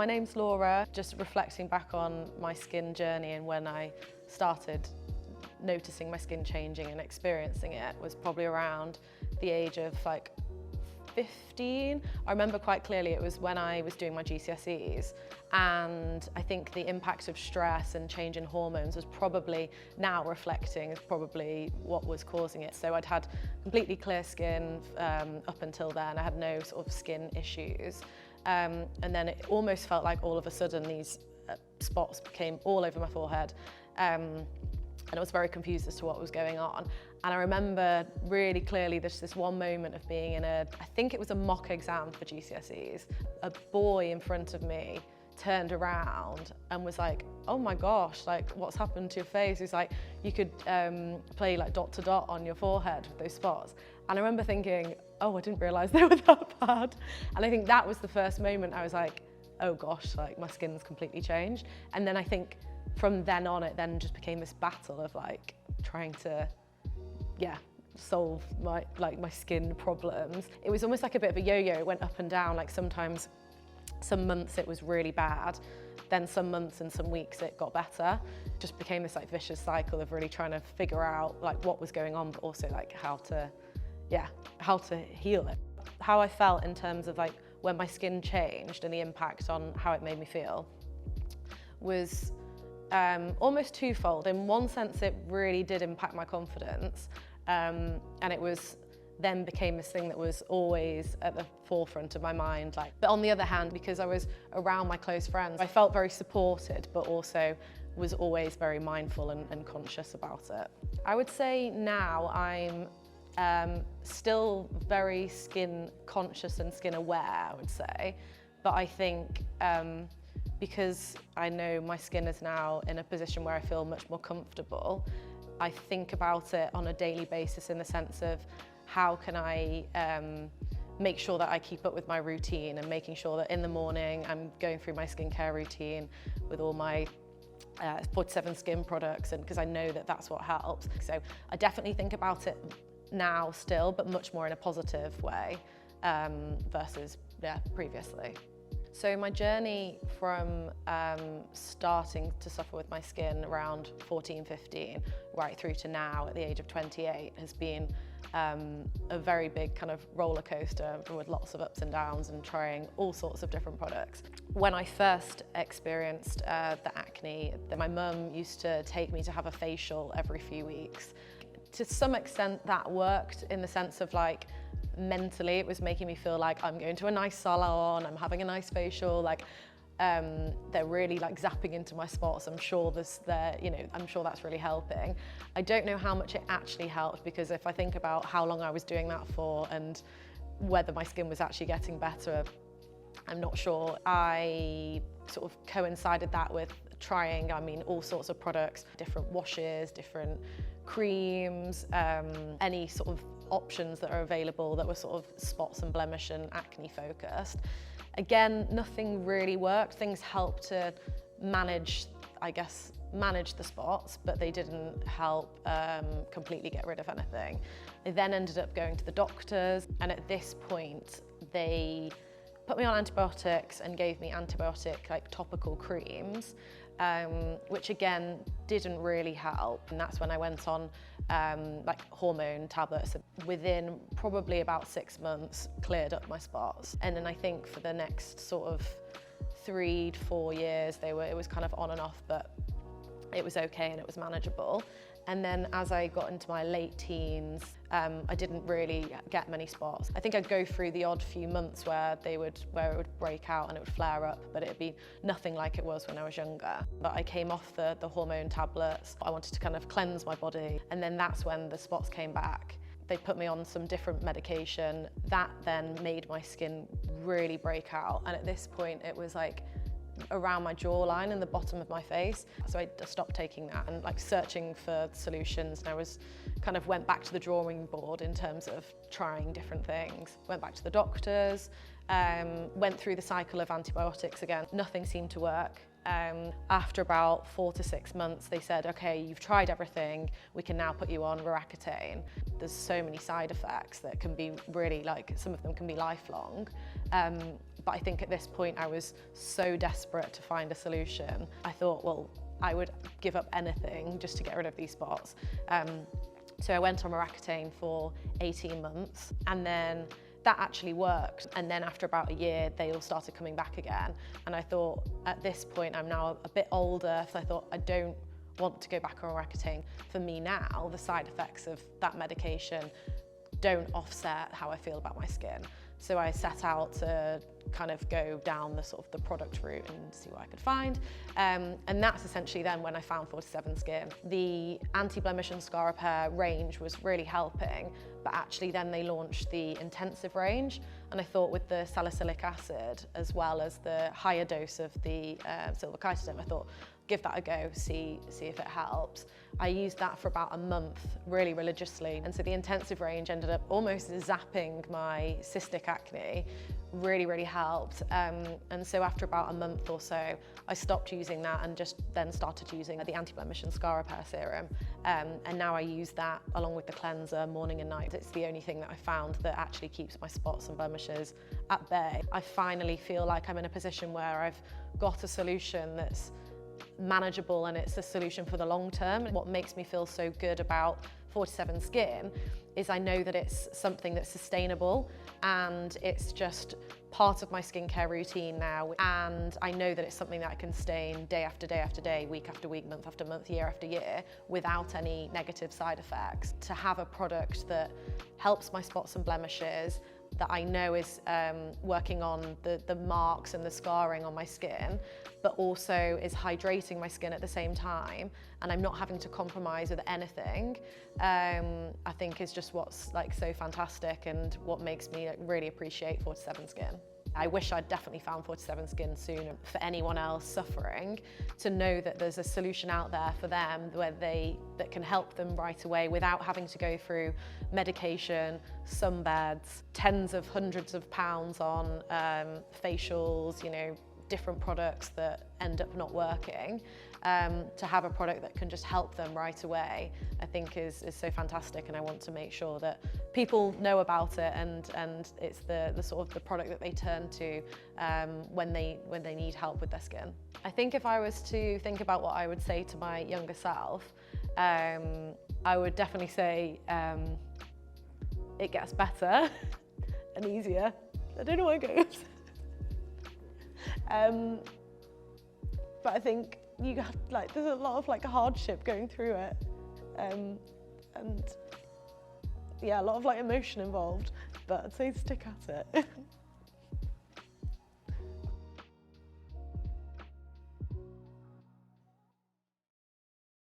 My name's Laura. Just reflecting back on my skin journey and when I started noticing my skin changing and experiencing it was probably around the age of like 15. I remember quite clearly it was when I was doing my GCSEs, and I think the impact of stress and change in hormones was probably, now reflecting, is probably what was causing it. So I'd had completely clear skin up until then. I had no sort of skin issues. And then it almost felt like all of a sudden these spots became all over my forehead. And I was very confused as to what was going on. And I remember really clearly this one moment of being in I think it was a mock exam for GCSEs. A boy in front of me turned around and was like, oh my gosh, like what's happened to your face? He's like, you could play like dot to dot on your forehead with those spots. And I remember thinking, oh, I didn't realise they were that bad. And I think that was the first moment I was like, oh gosh, like my skin's completely changed. And then I think from then on, it then just became this battle of like trying to, solve my skin problems. It was almost like a bit of a yo-yo. It went up and down. Like sometimes, some months it was really bad. Then some months and some weeks it got better. It just became this like vicious cycle of really trying to figure out like what was going on, but also like how to heal it. How I felt in terms of like when my skin changed and the impact on how it made me feel was almost twofold. In one sense, it really did impact my confidence, and it was then became this thing that was always at the forefront of my mind. But on the other hand, because I was around my close friends, I felt very supported, but also was always very mindful and conscious about it. I would say now I'm still very skin conscious and skin aware, I would say, but I think because I know my skin is now in a position where I feel much more comfortable, I think about it on a daily basis in the sense of how can I make sure that I keep up with my routine, and making sure that in the morning I'm going through my skincare routine with all my 47 skin products, and because I know that that's what helps. So I definitely think about it now still, but much more in a positive way versus previously. So my journey from starting to suffer with my skin around 14, 15, right through to now at the age of 28 has been a very big kind of roller coaster with lots of ups and downs and trying all sorts of different products. When I first experienced the acne, my mum used to take me to have a facial every few weeks. To some extent that worked in the sense of like, mentally it was making me feel like I'm going to a nice salon, I'm having a nice facial, like they're really like zapping into my spots. I'm sure I'm sure that's really helping. I don't know how much it actually helped, because if I think about how long I was doing that for and whether my skin was actually getting better, I'm not sure. I sort of coincided that with trying, all sorts of products, different washes, different creams, any sort of options that are available that were sort of spots and blemish and acne focused. Again, nothing really worked. Things helped to manage the spots, but they didn't help completely get rid of anything. I then ended up going to the doctors, and at this point they put me on antibiotics and gave me antibiotic like topical creams, which again didn't really help. And that's when I went on like hormone tablets. Within probably about 6 months, cleared up my spots. And then I think for the next sort of 3 to 4 years, it was kind of on and off, but it was okay and it was manageable. And then as I got into my late teens, I didn't really get many spots. I think I'd go through the odd few months where it would break out and it would flare up, but it'd be nothing like it was when I was younger. But I came off the hormone tablets. I wanted to kind of cleanse my body. And then that's when the spots came back. They put me on some different medication. That then made my skin really break out. And at this point, it was like around my jawline and the bottom of my face. So I stopped taking that and like searching for solutions, and I went back to the drawing board in terms of trying different things. Went back to the doctors, went through the cycle of antibiotics again. Nothing seemed to work. After about 4 to 6 months, they said, okay, you've tried everything, we can now put you on rejuvenating. There's so many side effects that can be really, like, some of them can be lifelong. But I think at this point I was so desperate to find a solution. I thought, well, I would give up anything just to get rid of these spots. So I went on Rejuvenating for 18 months, and then that actually worked. And then after about a year, they all started coming back again. And I thought, at this point, I'm now a bit older, so I thought, I don't want to go back on Rejuvenating. For me now, the side effects of that medication don't offset how I feel about my skin. So I set out to kind of go down the sort of the product route and see what I could find. And that's essentially then when I found 47 Skin. The anti-blemish and scar repair range was really helping, but actually then they launched the intensive range. And I thought with the salicylic acid, as well as the higher dose of the Silver Chitoderm, I thought, give that a go, see if it helps. I used that for about a month, really religiously. And so the intensive range ended up almost zapping my cystic acne, really helped. And so after about a month or so, I stopped using that and just then started using the anti-blemish and scar repair serum. And now I use that along with the cleanser morning and night. It's the only thing that I found that actually keeps my spots and blemishes at bay. I finally feel like I'm in a position where I've got a solution that's manageable and it's a solution for the long term. What makes me feel so good about 47 Skin is I know that it's something that's sustainable and it's just part of my skincare routine now, and I know that it's something that I can sustain day after day after day, week after week, month after month, year after year without any negative side effects. To have a product that helps my spots and blemishes, that I know is working on the marks and the scarring on my skin, but also is hydrating my skin at the same time, and I'm not having to compromise with anything, I think is just what's like so fantastic and what makes me really appreciate 47 Skin. I wish I'd definitely found 47 Skin sooner. For anyone else suffering, to know that there's a solution out there for them that can help them right away without having to go through medication, sunbeds, tens of hundreds of pounds on facials, you know, different products that end up not working. To have a product that can just help them right away, I think is so fantastic, and I want to make sure that people know about it and it's the sort of the product that they turn to when they need help with their skin. I think if I was to think about what I would say to my younger self, I would definitely say it gets better and easier. I don't know where it goes. But I think you have, like, there's a lot of like hardship going through it, and yeah, a lot of like emotion involved, but I'd say stick at it.